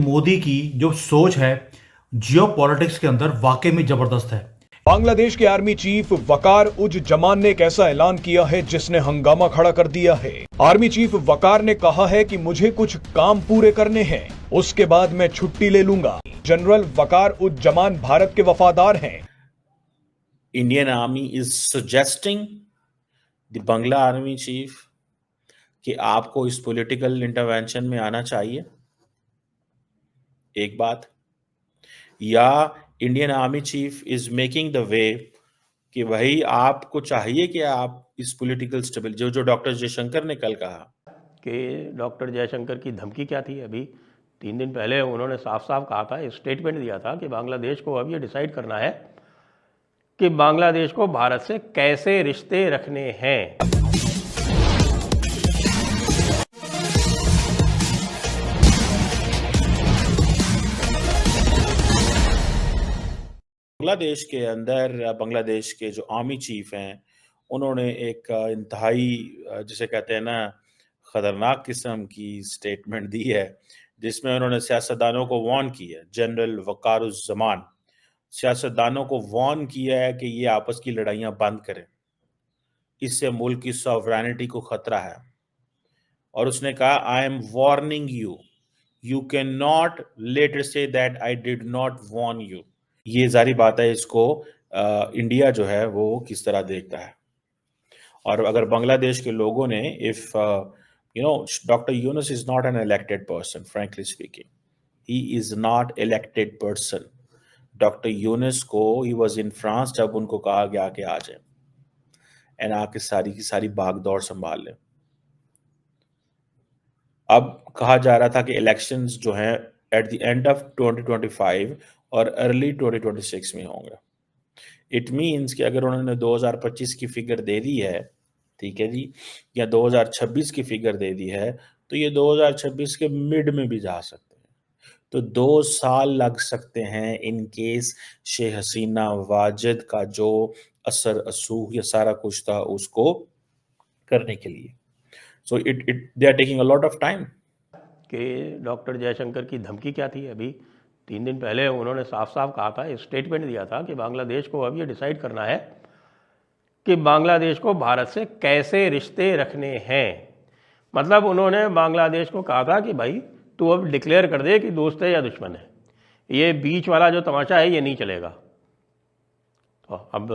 मोदी की जो सोच है जियो पॉलिटिक्स के अंदर वाकई में जबरदस्त है। बांग्लादेश के आर्मी चीफ वकार उज जमान ने एक ऐसा ऐलान किया है जिसने हंगामा खड़ा कर दिया है। आर्मी चीफ वकार ने कहा है कि मुझे कुछ काम पूरे करने हैं, उसके बाद मैं छुट्टी ले लूंगा। जनरल वकार उज जमान भारत के वफादार हैं। Indian Army is suggesting the Bangla Army Chief कि आपको इस पॉलिटिकल इंटरवेंशन में आना चाहिए, एक बात, या Indian army chief is making the way कि भाई आपको चाहिए कि आप इस पॉलिटिकल स्टेबल जो डॉक्टर जयशंकर ने कल कहा कि डॉक्टर जयशंकर की धमकी क्या थी। अभी 3 दिन पहले उन्होंने साफ साफ कहा था, स्टेटमेंट दिया था कि बांग्लादेश को अब ये डिसाइड करना है कि बांग्लादेश को भारत से कैसे रिश्ते रखने हैं। बांग्लादेश के अंदर बांग्लादेश के जो आर्मी चीफ हैं उन्होंने एक इंतहाई जिसे कहते हैं ना खतरनाक किस्म की स्टेटमेंट दी है, जिसमें उन्होंने सियासतदानों को वार्न किया है। जनरल वकारुज्जमान सियासतदानों को वार्न किया है कि ये आपस की लड़ाइयां बंद करें, इससे मुल्क की सॉवरेनिटी को खतरा है। और उसने कहा, I am warning you, you can not later say that I did not warn you. ये जारी बात है, इसको इंडिया जो है वो किस तरह देखता है। और अगर बांग्लादेश के लोगों ने if doctor Yunus is not an elected person, frankly speaking he is not elected person. Doctor Yunus को ही वॉज इन फ्रांस जब उनको कहा गया कि आ जाए एंड आके सारी की सारी भागदौड़ संभाल लें। अब कहा जा रहा था कि इलेक्शंस जो हैं एट द एंड ऑफ 2025 और अर्ली 2026 में होंगे। इट मीन्स कि अगर उन्होंने 2025 की फिगर दे दी है, ठीक है जी, या 2026 की फिगर दे दी है, तो ये 2026 के मिड में भी जा सकते हैं। तो 2 साल लग सकते हैं इन केस शेख हसीना वाजिद का जो असर असूख या सारा कुछ था उसको करने के लिए। So they are taking a lot of time. कि डॉक्टर जयशंकर की धमकी क्या थी। अभी 3 दिन पहले उन्होंने साफ साफ कहा था, स्टेटमेंट दिया था कि बांग्लादेश को अब ये डिसाइड करना है कि बांग्लादेश को भारत से कैसे रिश्ते रखने हैं। मतलब उन्होंने बांग्लादेश को कहा था कि भाई तू अब डिक्लेयर कर दे कि दोस्त है या दुश्मन है, ये बीच वाला जो तमाशा है ये नहीं चलेगा। तो अब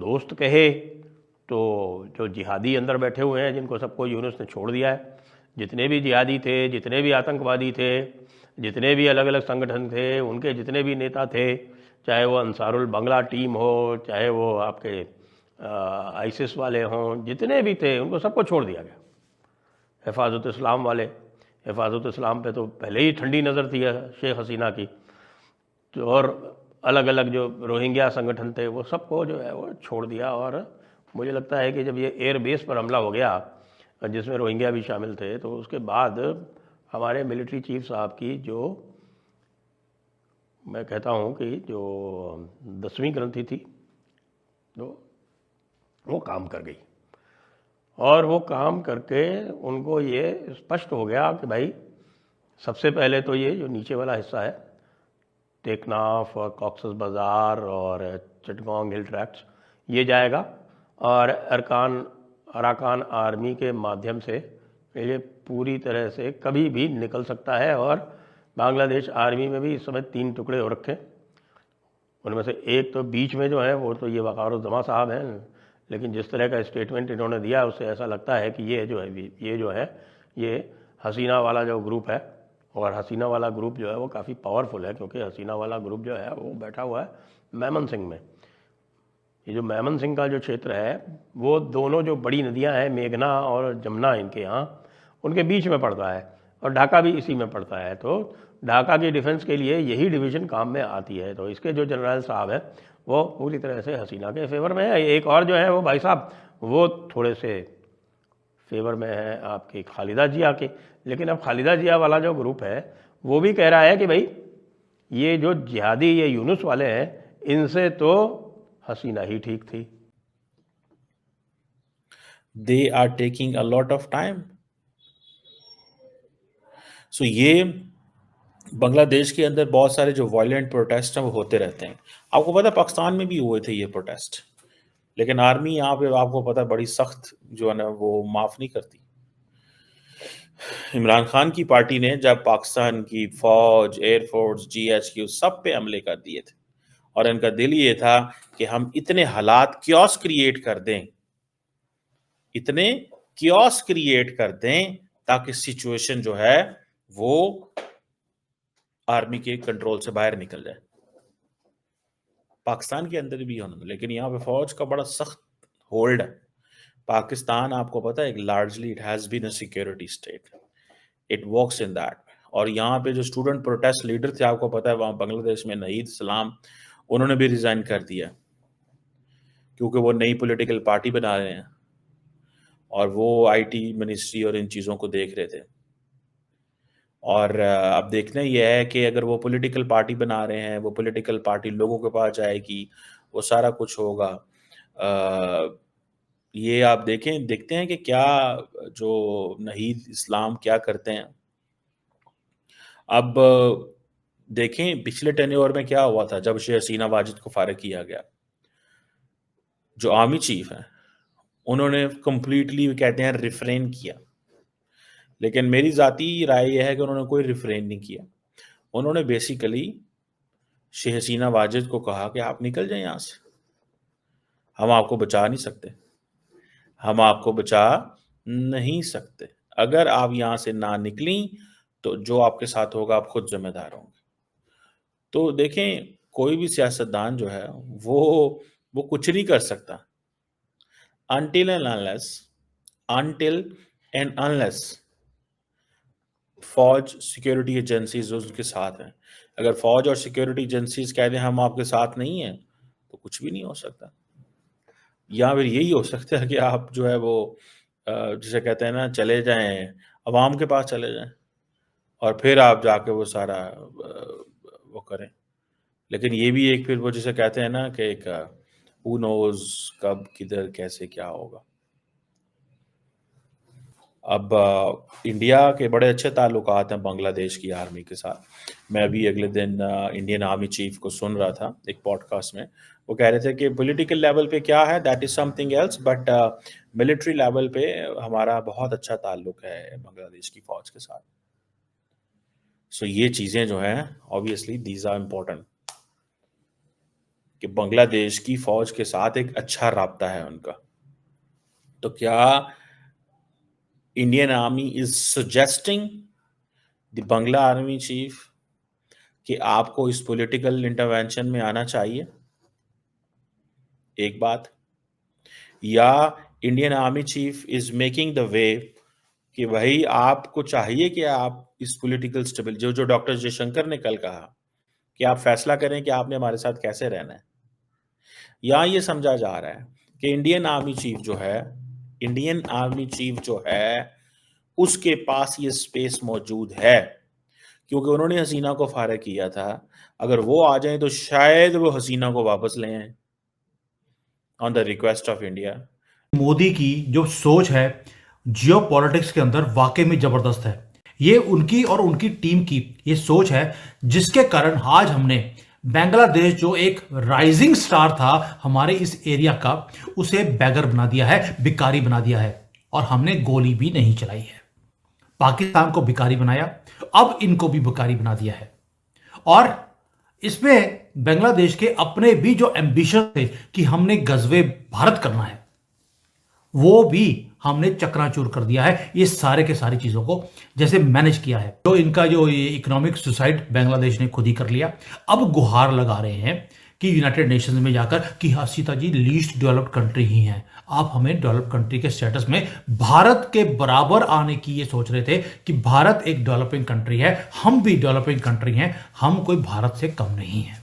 दोस्त कहे तो जो जिहादी अंदर बैठे हुए हैं, जिनको सबको यूनुस ने छोड़ दिया है, जितने भी जिहादी थे, जितने भी आतंकवादी थे, जितने भी अलग अलग संगठन थे, उनके जितने भी नेता थे, चाहे वो अंसारुल बंगला टीम हो, चाहे वो आपके आईसिस वाले हों, जितने भी थे उनको सबको छोड़ दिया गया। हिफाजत इस्लाम वाले, हिफाजत इस्लाम पे तो पहले ही ठंडी नज़र थी शेख हसीना की, तो और अलग अलग जो रोहिंग्या संगठन थे वो सबको जो है वो छोड़ दिया। और मुझे लगता है कि जब ये एयर बेस पर हमला हो गया जिसमें रोहिंग्या भी शामिल थे, तो उसके बाद हमारे मिलिट्री चीफ साहब की जो मैं कहता हूँ कि जो 10वीं ग्रंथि थी तो वो काम कर गई। और वो काम करके उनको ये स्पष्ट हो गया कि भाई सबसे पहले तो ये जो नीचे वाला हिस्सा है, टेकनाफ और कॉक्सस बाज़ार और चिटगोंग हिल ट्रैक्ट्स, ये जाएगा। और अराकान आर्मी के माध्यम से ये पूरी तरह से कभी भी निकल सकता है। और बांग्लादेश आर्मी में भी इस समय 3 टुकड़े हो रखे, उनमें से एक तो बीच में जो है वो तो ये वकारुज्जमा साहब हैं, लेकिन जिस तरह का स्टेटमेंट इन्होंने दिया उससे ऐसा लगता है कि ये जो है ये हसीना वाला जो ग्रुप है। और हसीना वाला ग्रुप जो है वो काफ़ी पावरफुल है, क्योंकि हसीना वाला ग्रुप जो है वो बैठा हुआ है मेमन सिंह में। ये जो मेमन सिंह का जो क्षेत्र है वो दोनों जो बड़ी नदियां हैं मेघना और जमुना, इनके यहाँ उनके बीच में पड़ता है, और ढाका भी इसी में पड़ता है। तो ढाका की डिफेंस के लिए यही डिवीज़न काम में आती है। तो इसके जो जनरल साहब हैं वो पूरी तरह से हसीना के फेवर में है। एक और जो है वो भाई साहब वो थोड़े से फेवर में है आपकी खालिदा जिया के। लेकिन अब खालिदा जिया वाला जो ग्रुप है वो भी कह रहा है कि भाई ये जो जिहादी ये यूनुस वाले हैं, इनसे तो हसीना ही ठीक थी। They are taking a lot of time. So ये बांग्लादेश के अंदर बहुत सारे जो वायलेंट प्रोटेस्ट हैं वो होते रहते हैं। आपको पता है पाकिस्तान में भी हुए थे ये प्रोटेस्ट, लेकिन आर्मी यहाँ पे आपको पता है बड़ी सख्त जो है ना वो माफ़ नहीं करती। इमरान खान की पार्टी ने जब पाकिस्तान की फौज, एयरफोर्स, जीएचक्यू सब पे हमले कर दिए थे और इनका दिल ये था कि हम इतने हालात क्योस क्रिएट कर दें, इतने क्योस क्रिएट कर दें ताकि सिचुएशन जो है वो आर्मी के कंट्रोल से बाहर निकल जाए। पाकिस्तान के अंदर भी होना, लेकिन यहाँ पे फौज का बड़ा सख्त होल्ड है। पाकिस्तान आपको पता है largely it has been a security state, it works in that. और यहाँ पे जो स्टूडेंट प्रोटेस्ट लीडर थे आपको पता है वहाँ बांग्लादेश में नहीद सलाम, उन्होंने भी रिजाइन कर दिया क्योंकि वो नई पॉलिटिकल पार्टी बना रहे हैं और वो आईटी मिनिस्ट्री और इन चीज़ों को देख रहे थे। और अब देखना यह है कि अगर वो पॉलिटिकल पार्टी बना रहे हैं, वो पॉलिटिकल पार्टी लोगों के पास जाएगी, वो सारा कुछ होगा। ये आप देखते हैं कि क्या जो नहीद इस्लाम क्या करते हैं। अब देखें पिछले टेन्योर में क्या हुआ था जब शेख हसीना वाजिद को फारिग किया गया। जो आर्मी चीफ है उन्होंने कंप्लीटली कहते हैं रिफ्रेन किया, लेकिन मेरी ज़ाती राय यह है कि उन्होंने कोई रिफ्रेन नहीं किया। उन्होंने बेसिकली शेख हसीना वाजिद को कहा कि आप निकल जाएं यहाँ से, हम आपको बचा नहीं सकते, हम आपको बचा नहीं सकते। अगर आप यहाँ से ना निकली तो जो आपके साथ होगा आप खुद जिम्मेदार होंगे। तो देखें कोई भी सियासतदान जो है वो कुछ नहीं कर सकता until and unless फौज सिक्योरिटी एजेंसीज उसके साथ हैं। अगर फौज और सिक्योरिटी एजेंसीज कह दें हम आपके साथ नहीं हैं तो कुछ भी नहीं हो सकता। या फिर यही हो सकता है कि आप जो है वो जिसे कहते हैं ना चले जाएं, अवाम के पास चले जाएं और फिर आप जाके वो सारा वो करें। लेकिन ये भी एक फिर वो जिसे कहते हैं ना कि एक हू नोज कब किधर कैसे क्या होगा। अब इंडिया के बड़े अच्छे ताल्लुकात हैं बांग्लादेश की आर्मी के साथ। मैं अभी अगले दिन इंडियन आर्मी चीफ को सुन रहा था एक पॉडकास्ट में, वो कह रहे थे कि पॉलिटिकल लेवल पे क्या है that is something else, but military level पे हमारा बहुत अच्छा ताल्लुक है बांग्लादेश की फ़ौज के साथ। सो ये चीज़ें जो हैं ऑब्वियसली दीज आर इम्पोर्टेंट कि बांग्लादेश की फ़ौज के साथ एक अच्छा राब्ता है उनका। तो क्या Indian army is suggesting the Bangla army chief कि आपको इस पॉलिटिकल इंटरवेंशन में आना चाहिए, एक बात, या Indian army chief is making the way कि भाई आपको चाहिए कि आप इस पॉलिटिकल स्टेबल जो डॉक्टर जयशंकर ने कल कहा कि आप फैसला करें कि आपने हमारे साथ कैसे रहना है, या ये समझा जा रहा है कि इंडियन आर्मी चीफ जो है उसके पास ये स्पेस मौजूद है क्योंकि उन्होंने हसीना को फारिग किया था। अगर वो आ जाए तो शायद वो हसीना को वापस ले आए on the request of India. Modi की जो सोच है जियो पॉलिटिक्स के अंदर वाकई में जबरदस्त है। ये उनकी और उनकी टीम की ये सोच है जिसके कारण आज हमने बांग्लादेश जो एक राइजिंग स्टार था हमारे इस एरिया का, उसे बैगर बना दिया है, भिखारी बना दिया है। और हमने गोली भी नहीं चलाई है। पाकिस्तान को भिखारी बनाया, अब इनको भी भिखारी बना दिया है। और इसमें बांग्लादेश के अपने भी जो एम्बिशन थे कि हमने गजवे भारत करना है, वो भी हमने चकनाचूर कर दिया है। ये सारे के सारी चीजों को जैसे मैनेज किया है। तो इनका जो ये इकोनॉमिक सुसाइड बांग्लादेश ने खुद ही कर लिया। अब गुहार लगा रहे हैं कि यूनाइटेड नेशंस में जाकर कि Sita ji least developed country ही हैं, आप हमें डेवलप्ड कंट्री के स्टेटस में भारत के बराबर आने की ये सोच रहे थे कि भारत एक डेवलपिंग कंट्री है, हम भी डेवलपिंग कंट्री हैं, हम कोई भारत से कम नहीं है।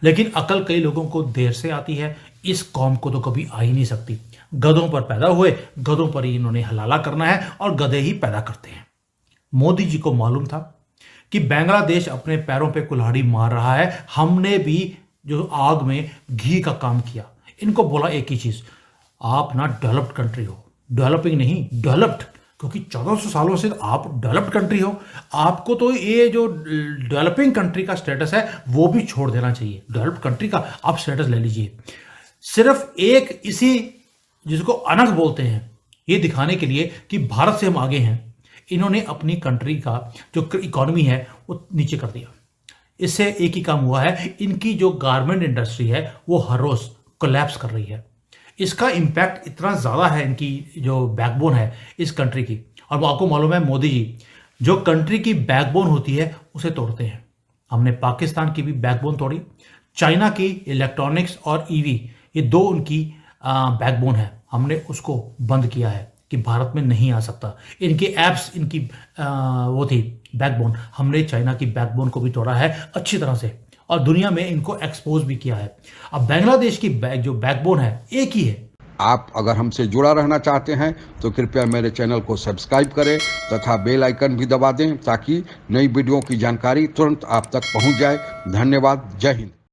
लेकिन अकल कई लोगों को देर से आती है, इस कौम को तो कभी आ ही नहीं सकती। गधों पर पैदा हुए, गधों पर ही इन्होंने हलाला करना है और गधे ही पैदा करते हैं। मोदी जी को मालूम था कि बांग्लादेश अपने पैरों पे कुल्हाड़ी मार रहा है। हमने भी जो आग में घी का काम किया, इनको बोला एक ही चीज, आप ना डेवलप्ड कंट्री हो, डेवलपिंग नहीं डेवलप्ड, क्योंकि 1400 सालों से आप डेवलप्ड कंट्री हो, आपको तो ये जो डेवलपिंग कंट्री का स्टेटस है वो भी छोड़ देना चाहिए। डेवलप्ड कंट्री का आप स्टेटस ले लीजिए। सिर्फ एक इसी जिसको अनग बोलते हैं ये दिखाने के लिए कि भारत से हम आगे हैं, इन्होंने अपनी कंट्री का जो इकोनॉमी है वो नीचे कर दिया। इससे एक ही काम हुआ है, इनकी जो गारमेंट इंडस्ट्री है वो हर रोज कोलैप्स कर रही है। इसका इम्पैक्ट इतना ज़्यादा है इनकी जो बैकबोन है इस कंट्री की। और वो आपको मालूम है, मोदी जी जो कंट्री की बैकबोन होती है उसे तोड़ते हैं। हमने पाकिस्तान की भी बैकबोन तोड़ी, चाइना की इलेक्ट्रॉनिक्स और ईवी ये दो उनकी बैकबोन है, हमने उसको बंद किया है कि भारत में नहीं आ सकता। इनके ऐप्स इनकी वो थी बैकबोन, हमने चाइना की बैकबोन को भी तोड़ा है अच्छी तरह से और दुनिया में इनको एक्सपोज भी किया है। अब बांग्लादेश की जो बैकबोन है एक ही है। आप अगर हमसे जुड़ा रहना चाहते हैं तो कृपया मेरे चैनल को सब्सक्राइब करें तथा बेल आइकन भी दबा दें ताकि नई वीडियो की जानकारी तुरंत आप तक पहुंच जाए। धन्यवाद। जय हिंद।